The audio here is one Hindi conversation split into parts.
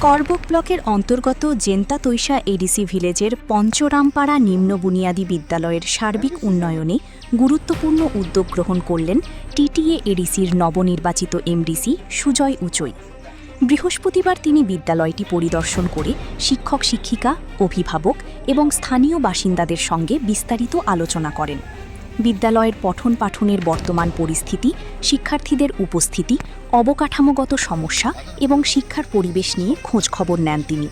করবুক ব্লকের অন্তর্গত জেন্তা-তৈশা এডিসি ভিলেজের পঞ্চরামপাড়া নিম্ন বুনিয়াদী বিদ্যালয়ের সার্বিক উন্নয়নে গুরুত্বপূর্ণ উদ্যোগ গ্রহণ করলেন টিটিএ এডিসির নবনির্বাচিত এমডিসি সুজয় উচই। বৃহস্পতিবার তিনি বিদ্যালয়টি পরিদর্শন করে শিক্ষক শিক্ষিকা, অভিভাবক এবং স্থানীয় বাসিন্দাদের সঙ্গে বিস্তারিত আলোচনা করেন। বিদ্যালয়ের পঠন পাঠনের বর্তমান পরিস্থিতি, শিক্ষার্থীদের উপস্থিতি, অবকাঠামোগত সমস্যা এবং শিক্ষার পরিবেশ নিয়ে খোঁজখবর নেন তিনি।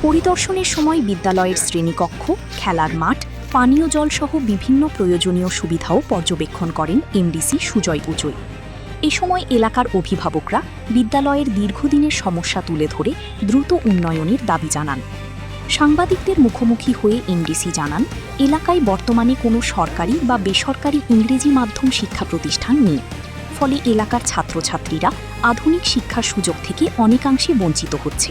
পরিদর্শনের সময় বিদ্যালয়ের শ্রেণীকক্ষ, খেলার মাঠ, পানীয় জল সহ বিভিন্ন প্রয়োজনীয় সুবিধাও পর্যবেক্ষণ করেন এমডিসি সুজয় উচই। এ সময় এলাকার অভিভাবকরা বিদ্যালয়ের দীর্ঘদিনের সমস্যা তুলে ধরে দ্রুত উন্নয়নের দাবি জানান। সাংবাদিকদের মুখোমুখি হয়ে এমডিসি জানান, এলাকায় বর্তমানে কোনো সরকারি বা বেসরকারি ইংরেজি মাধ্যম শিক্ষা প্রতিষ্ঠান নেই। ফলে এলাকার ছাত্রছাত্রীরা আধুনিক শিক্ষার সুযোগ থেকে অনেকাংশে বঞ্চিত হচ্ছে।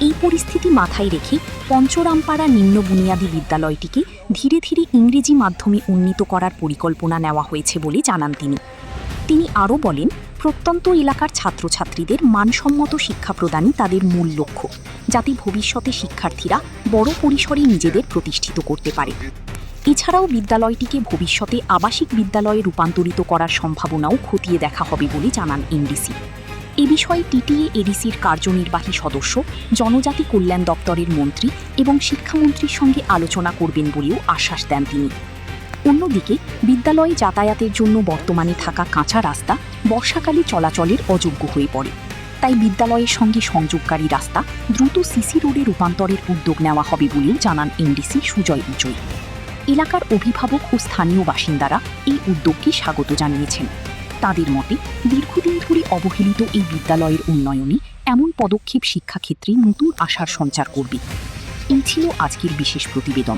এই পরিস্থিতি মাথায় রেখে পঞ্চরামপাড়া নিম্ন বুনিয়াদী বিদ্যালয়টিকে ধীরে ধীরে ইংরেজি মাধ্যমে উন্নীত করার পরিকল্পনা নেওয়া হয়েছে বলে জানান তিনি আরও বলেন, প্রত্যন্ত এলাকার ছাত্রছাত্রীদের মানসম্মত শিক্ষা প্রদানই তাদের মূল লক্ষ্য, যাতে ভবিষ্যতে শিক্ষার্থীরা বড় পরিসরে নিজেদের প্রতিষ্ঠিত করতে পারে। এছাড়াও বিদ্যালয়টিকে ভবিষ্যতে আবাসিক বিদ্যালয়ে রূপান্তরিত করার সম্ভাবনাও খতিয়ে দেখা হবে বলে জানান এমডিসি। এ বিষয়ে টিটিএ এডিসির কার্যনির্বাহী সদস্য, জনজাতি কল্যাণ দপ্তরের মন্ত্রী এবং শিক্ষামন্ত্রীর সঙ্গে আলোচনা করবেন বলেও আশ্বাস দেন তিনি। অন্যদিকে বিদ্যালয়ে যাতায়াতের জন্য বর্তমানে থাকা কাঁচা রাস্তা বর্ষাকালে চলাচলের অযোগ্য হয়ে পড়ে। তাই বিদ্যালয়ের সঙ্গে সংযোগকারী রাস্তা দ্রুত সিসি রোডে রূপান্তরের উদ্যোগ নেওয়া হবে বলেও জানান এমডিসি সুজয় উচই। এলাকার অভিভাবক ও স্থানীয় বাসিন্দারা এই উদ্যোগকে স্বাগত জানিয়েছেন। তাদের মতে, দীর্ঘদিন ধরে অবহেলিত এই বিদ্যালয়ের উন্নয়নে এমন পদক্ষেপ শিক্ষাক্ষেত্রে নতুন আশার সঞ্চার করবে। এই ছিল আজকের বিশেষ প্রতিবেদন।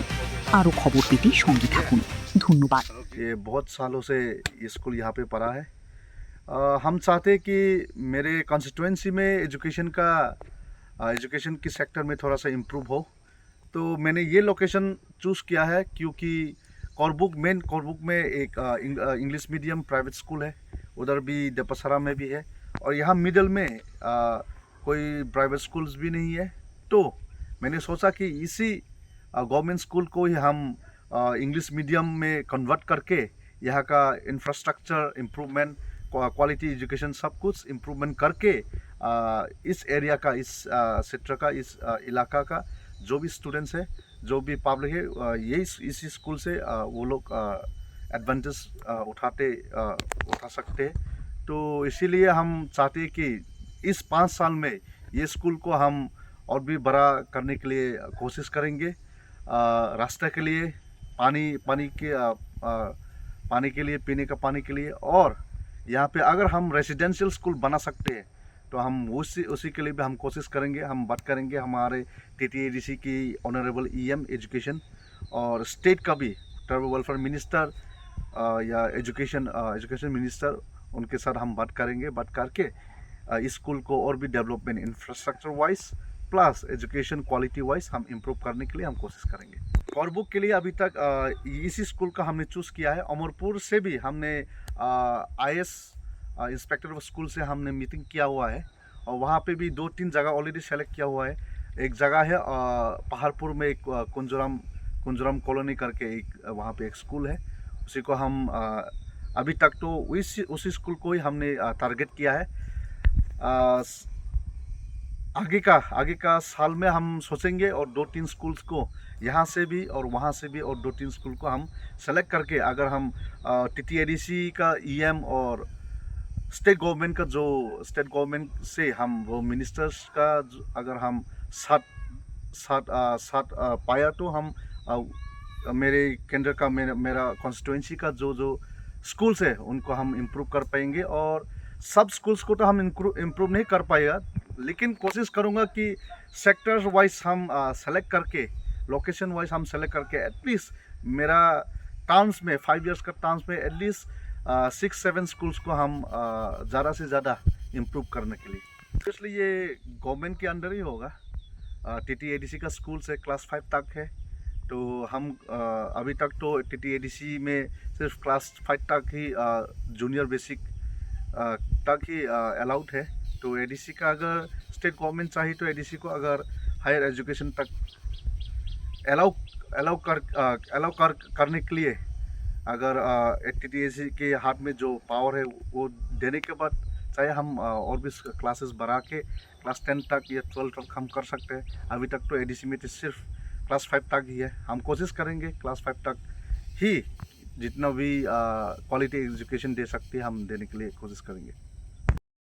আরও খবর পেতে সঙ্গে থাকুন। धन्यवाद। ये बहुत सालों से स्कूल यहाँ पे पढ़ा है। हम चाहते हैं कि मेरे कॉन्स्टिट्यूएंसी में एजुकेशन की सेक्टर में थोड़ा सा इम्प्रूव हो, तो मैंने ये लोकेशन चूज़ किया है क्योंकि करबुक में एक इंग्लिश मीडियम प्राइवेट स्कूल है, उधर भी दपसरा में भी है, और यहाँ मिडल में कोई प्राइवेट स्कूल्स भी नहीं है। तो मैंने सोचा कि इसी गवर्नमेंट स्कूल को ही हम इंग्लिश मीडियम में कन्वर्ट करके यहाँ का इंफ्रास्ट्रक्चर इम्प्रूवमेंट, क्वालिटी एजुकेशन सब कुछ इम्प्रूवमेंट करके इस एरिया का, इस सेक्टर का, इस इलाका का जो भी स्टूडेंट्स है, जो भी पब्लिक है, यही इसी स्कूल से वो लोग एडवांटेज उठा सकते हैं। तो इसीलिए हम चाहते हैं कि इस 5 साल में ये स्कूल को हम और भी बड़ा करने के लिए कोशिश करेंगे। रास्ते के लिए, पानी के लिए, पीने का पानी के लिए, और यहाँ पे अगर हम रेजिडेंशियल स्कूल बना सकते हैं तो हम उसी के लिए भी हम कोशिश करेंगे। हम बात करेंगे हमारे टीटीएडीसी की ऑनरेबल ईएम एजुकेशन और स्टेट का भी ट्राइबल वेलफेयर मिनिस्टर या एजुकेशन मिनिस्टर, उनके साथ हम बात करेंगे। बात करके इस स्कूल को और भी development infrastructure wise plus education quality wise हम इम्प्रूव करने के लिए हम कोशिश करेंगे। करबुक के लिए अभी तक इसी स्कूल का हमने चूज़ किया है। अमरपुर से भी हमने आईएएस इंस्पेक्टर ऑफ स्कूल से हमने मीटिंग किया हुआ है, और वहाँ पे भी 2-3 जगह ऑलरेडी सेलेक्ट किया हुआ है। एक जगह है पहाड़पुर में, एक कुंजरम कॉलोनी करके एक वहाँ पे एक स्कूल है, उसी को हम अभी तक तो उसी स्कूल को ही हमने टारगेट किया है। आगे का साल में हम सोचेंगे और 2-3 स्कूल्स को यहाँ से भी और वहाँ से भी और 2-3 स्कूल को हम सेलेक्ट करके, अगर हम टीटीएडीसी का ईएम और स्टेट गवर्नमेंट से हम वो मिनिस्टर्स का अगर हम साथ पाया, तो हम मेरे केंद्र का, मेरा कॉन्स्टिट्यूएंसी का जो स्कूल्स है उनको हम इम्प्रूव कर पाएंगे। और सब स्कूल्स को तो हम इम्प्रूव नहीं कर पाएगा, लेकिन कोशिश करूँगा कि सेक्टर्स वाइज हम सेलेक्ट करके, लोकेशन वाइज हम सेलेक्ट करके, एटलीस्ट मेरा टाउन्स में 5 इयर्स का टाउन्स में एटलीस्ट 6-7 स्कूल्स को हम ज़्यादा से ज़्यादा इम्प्रूव करने के लिए। इसलिए ये गवर्नमेंट के अंडर ही होगा। टीटीएडीसी का स्कूल से क्लास 5 तक है, तो हम अभी तक तो टीटीएडीसी में सिर्फ क्लास 5 तक ही जूनियर बेसिक तक ही अलाउड है। तो एडीसी का अगर स्टेट गवर्नमेंट चाहिए तो एडीसी को अगर हायर एजुकेशन तक अलाउ करने के लिए अगर टीटीएसी के हाथ में जो पावर है वो देने के बाद चाहे हम और भी क्लासेस बढ़ा के क्लास 10 तक या 12 तक हम कर सकते हैं। अभी तक तो एडीसी में तो सिर्फ क्लास 5 तक ही है। हम कोशिश करेंगे क्लास 5 तक ही जितना भी क्वालिटी एजुकेशन दे सकते हैं हम देने के लिए कोशिश करेंगे।